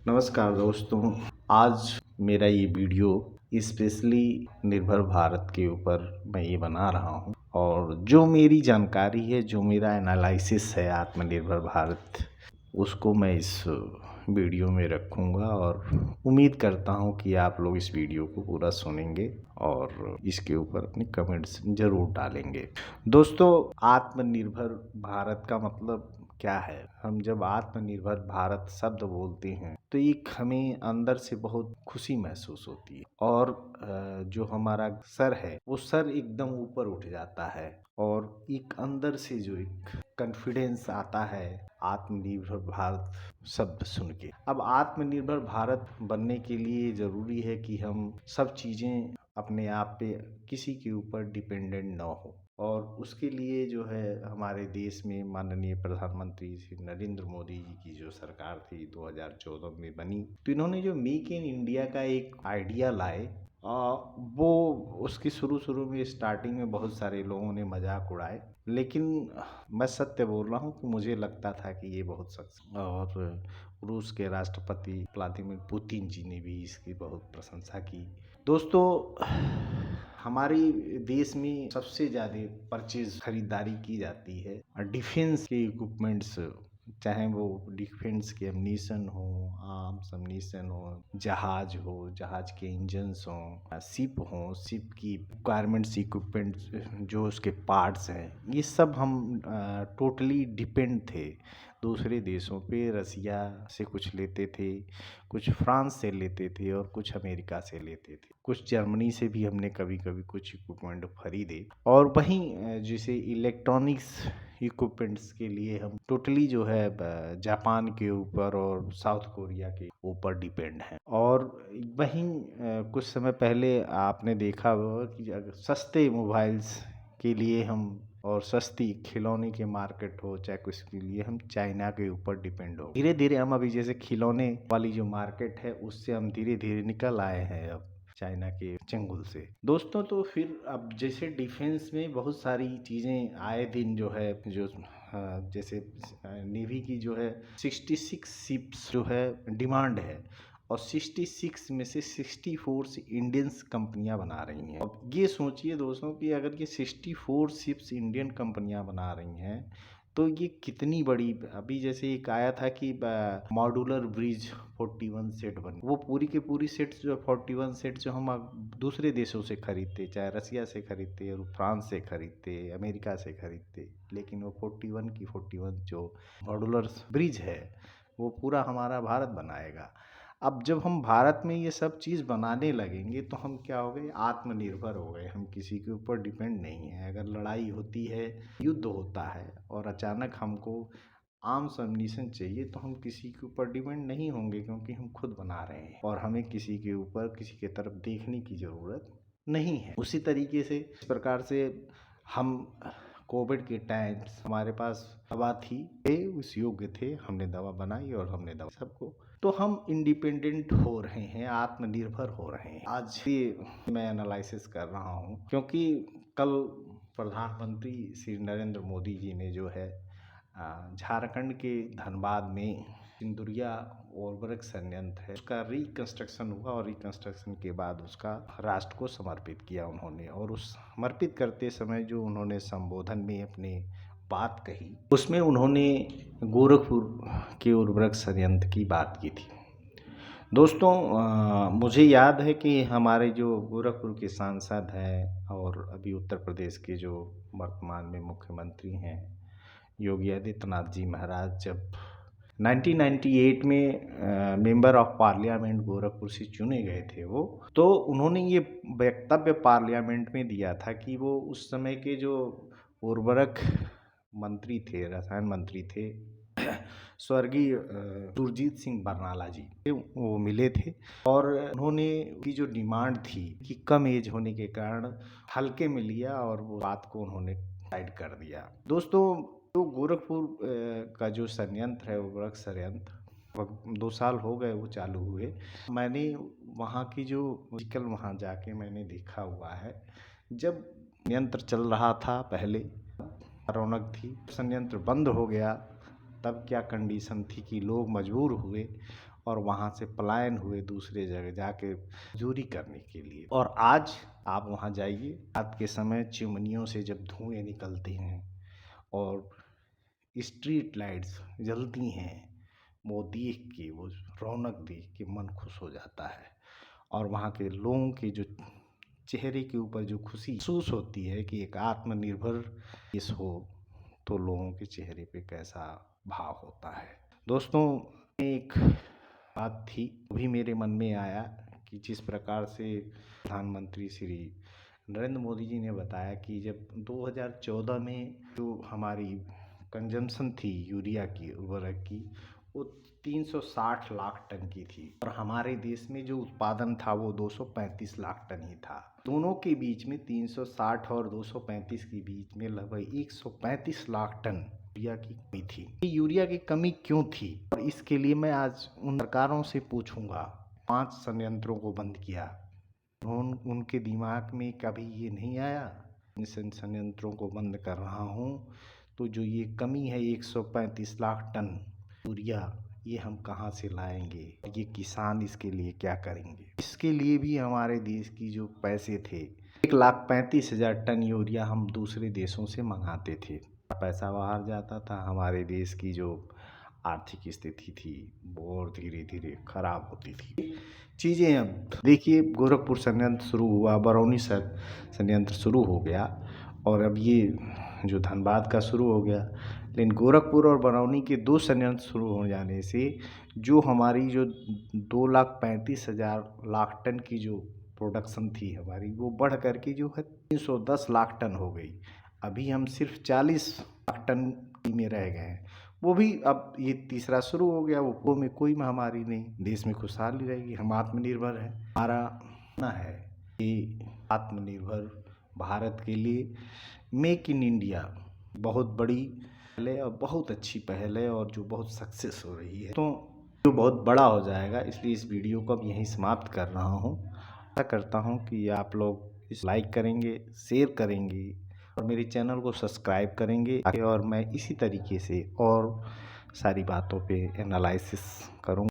नमस्कार दोस्तों। आज मेरा ये वीडियो स्पेशली निर्भर भारत के ऊपर मैं ये बना रहा हूँ और जो मेरी जानकारी है, जो मेरा एनालिसिस है आत्मनिर्भर भारत, उसको मैं इस वीडियो में रखूँगा और उम्मीद करता हूँ कि आप लोग इस वीडियो को पूरा सुनेंगे और इसके ऊपर अपने कमेंट्स ज़रूर डालेंगे। दोस्तों, आत्मनिर्भर भारत का मतलब क्या है? हम जब आत्मनिर्भर भारत शब्द बोलते हैं तो एक हमें अंदर से बहुत खुशी महसूस होती है और जो हमारा सर है वो सर एकदम ऊपर उठ जाता है और एक अंदर से जो एक कॉन्फिडेंस आता है आत्मनिर्भर भारत शब्द सुन के। अब आत्मनिर्भर भारत बनने के लिए ज़रूरी है कि हम सब चीज़ें अपने आप पे किसी के ऊपर डिपेंडेंट ना हो और उसके लिए जो है हमारे देश में माननीय प्रधानमंत्री श्री नरेंद्र मोदी जी की जो सरकार थी 2014 में बनी, तो इन्होंने जो मेक इन इंडिया का एक आइडिया लाए, वो उसकी शुरू में स्टार्टिंग में बहुत सारे लोगों ने मजाक उड़ाए, लेकिन मैं सत्य बोल रहा हूँ कि मुझे लगता था कि ये बहुत सच। और रूस के राष्ट्रपति व्लादिमीर पुतिन जी ने भी इसकी बहुत प्रशंसा की। दोस्तों, हमारे देश में सबसे ज़्यादा परचेज खरीदारी की जाती है डिफेंस के इक्विपमेंट्स, चाहे वो डिफेंस के एमनीशन हो, आर्म्स एमनीशन हो, जहाज हो, जहाज के इंजन्स हों, शिप हो, शिप की रिक्वायरमेंट्स इक्विपमेंट्स, जो उसके पार्ट्स हैं, ये सब हम टोटली डिपेंड थे दूसरे देशों पे। रसिया से कुछ लेते थे, कुछ फ्रांस से लेते थे और कुछ अमेरिका से लेते थे, कुछ जर्मनी से भी हमने कभी कभी कुछ इक्विपमेंट खरीदे। और वहीं जैसे इलेक्ट्रॉनिक्स इक्विपमेंट्स के लिए हम टोटली जो है जापान के ऊपर और साउथ कोरिया के ऊपर डिपेंड हैं। और वहीं कुछ समय पहले आपने देखा होगा कि अगर सस्ते मोबाइल्स के लिए हम और सस्ती खिलौने के मार्केट हो, चाहे कुछ के लिए हम चाइना के ऊपर डिपेंड हो। धीरे धीरे हम अभी जैसे खिलौने वाली जो मार्केट है उससे हम धीरे धीरे निकल आए हैं अब चाइना के चंगुल से। दोस्तों, तो फिर अब जैसे डिफेंस में बहुत सारी चीज़ें आए दिन जो है, जो जैसे नेवी की जो है 66 शिप्स जो है डिमांड है और 66 में से 64 से इंडियंस कंपनियां बना रही हैं। अब ये सोचिए दोस्तों कि अगर ये 64 शिप्स इंडियन कंपनियां बना रही हैं तो ये कितनी बड़ी। अभी जैसे एक आया था कि मॉड्यूलर ब्रिज 41 सेट बनी, वो पूरी की पूरी सेट्स जो 41 सेट जो हम दूसरे देशों से खरीदते, चाहे रसिया से खरीदते और फ्रांस से खरीदते, अमेरिका से खरीदते, लेकिन वो 41 की 41 जो मॉड्यूलर ब्रिज है वो पूरा हमारा भारत बनाएगा। अब जब हम भारत में ये सब चीज़ बनाने लगेंगे तो हम क्या हो गए, आत्मनिर्भर हो गए। हम किसी के ऊपर डिपेंड नहीं है। अगर लड़ाई होती है, युद्ध होता है और अचानक हमको आर्म्स एम्यूनिशन चाहिए तो हम किसी के ऊपर डिपेंड नहीं होंगे, क्योंकि हम खुद बना रहे हैं और हमें किसी के ऊपर, किसी के तरफ देखने की ज़रूरत नहीं है। उसी तरीके से इस प्रकार से हम कोविड के टाइम्स हमारे पास दवा थी, उस योग्य थे, हमने दवा बनाई और हमने दवा सबको, तो हम इंडिपेंडेंट हो रहे हैं, आत्मनिर्भर हो रहे हैं। आज ये मैं एनालिसिस कर रहा हूँ क्योंकि कल प्रधानमंत्री श्री नरेंद्र मोदी जी ने जो है झारखंड के धनबाद में सिंदुरिया उर्वरक संयंत्र है, उसका रिकंस्ट्रक्शन हुआ और रिकंस्ट्रक्शन के बाद उसका राष्ट्र को समर्पित किया उन्होंने। और उस समर्पित करते समय जो उन्होंने संबोधन में अपने बात कही, उसमें उन्होंने गोरखपुर के उर्वरक संयंत्र की बात की थी। दोस्तों, मुझे याद है कि हमारे जो गोरखपुर के सांसद हैं और अभी उत्तर प्रदेश के जो वर्तमान में मुख्यमंत्री हैं योगी आदित्यनाथ जी महाराज, जब 1998 में मेंबर ऑफ पार्लियामेंट गोरखपुर से चुने गए थे वो, तो उन्होंने ये वक्तव्य पार्लियामेंट में दिया था कि वो उस समय के जो उर्वरक मंत्री थे, रसायन मंत्री थे, स्वर्गीय सुरजीत सिंह बरनाला जी, वो मिले थे और उन्होंने की जो डिमांड थी कि कम एज होने के कारण हल्के में लिया और वो बात को उन्होंने साइड कर दिया। दोस्तों, तो गोरखपुर का जो संयंत्र है, उर्वरक संयंत्र, 2 साल हो गए वो चालू हुए। मैंने वहाँ की जो फिजिकल वहाँ जाके मैंने देखा हुआ है। जब संयंत्र चल रहा था पहले रौनक थी, संयंत्र बंद हो गया तब क्या कंडीशन थी कि लोग मजबूर हुए और वहाँ से पलायन हुए दूसरे जगह जाके मजदूरी करने के लिए। और आज आप वहाँ जाइए, रात के समय चिमनियों से जब धुएं निकलते हैं और स्ट्रीट लाइट्स जलती हैं, वो देख के, वो रौनक देख के मन खुश हो जाता है। और वहाँ के लोगों के जो चेहरे के ऊपर जो खुशी महसूस होती है कि एक आत्मनिर्भर देश हो, तो लोगों के चेहरे पे कैसा भाव होता है। दोस्तों, एक बात थी, भी मेरे मन में आया कि जिस प्रकार से प्रधानमंत्री श्री नरेंद्र मोदी जी ने बताया कि जब 2014 में जो हमारी कंजम्पशन थी यूरिया की, उर्वरक की, वो 360 लाख टन की थी और हमारे देश में जो उत्पादन था वो 235 लाख टन ही था। दोनों के बीच में 360 और 235 के बीच में लगभग 135 लाख टन यूरिया की कमी थी। यूरिया की कमी क्यों थी? और इसके लिए मैं आज उन सरकारों से पूछूंगा। 5 संयंत्रों को बंद किया, उनके दिमाग में कभी ये नहीं आया इन संयंत्रों को बंद कर रहा हूँ तो जो ये कमी है 135 लाख टन यूरिया, ये हम कहाँ से लाएंगे? ये किसान इसके लिए क्या करेंगे? इसके लिए भी हमारे देश की जो पैसे थे, 1,35,000 टन यूरिया हम दूसरे देशों से मंगाते थे। पैसा बाहर जाता था, हमारे देश की जो आर्थिक स्थिति थी वो और धीरे धीरे खराब होती थी चीज़ें। अब देखिए, गोरखपुर संयंत्र शुरू हुआ, बरौनी संयंत्र शुरू हो गया और अब ये जो धनबाद का शुरू हो गया। लेकिन गोरखपुर और बरौनी के 2 संयंत्र शुरू हो जाने से जो हमारी जो 2,35,000 लाख टन की जो प्रोडक्शन थी हमारी, वो बढ़ करके जो है 310 लाख टन हो गई। अभी हम सिर्फ 40 लाख टन में रह गए हैं। वो भी अब ये तीसरा शुरू हो गया, वो में कोई महामारी नहीं, देश में खुशहाली रहेगी, हम आत्मनिर्भर हैं। हमारा ना है कि आत्मनिर्भर भारत के लिए मेक इन इंडिया बहुत बड़ी पहल है और बहुत अच्छी पहल है और जो बहुत सक्सेस हो रही है, तो जो बहुत बड़ा हो जाएगा। इसलिए इस वीडियो को अब यहीं समाप्त कर रहा हूँ। आशा करता हूँ कि आप लोग इस लाइक करेंगे, शेयर करेंगे और मेरे चैनल को सब्सक्राइब करेंगे और मैं इसी तरीके से और सारी बातों पे एनालिसिस करूँगा।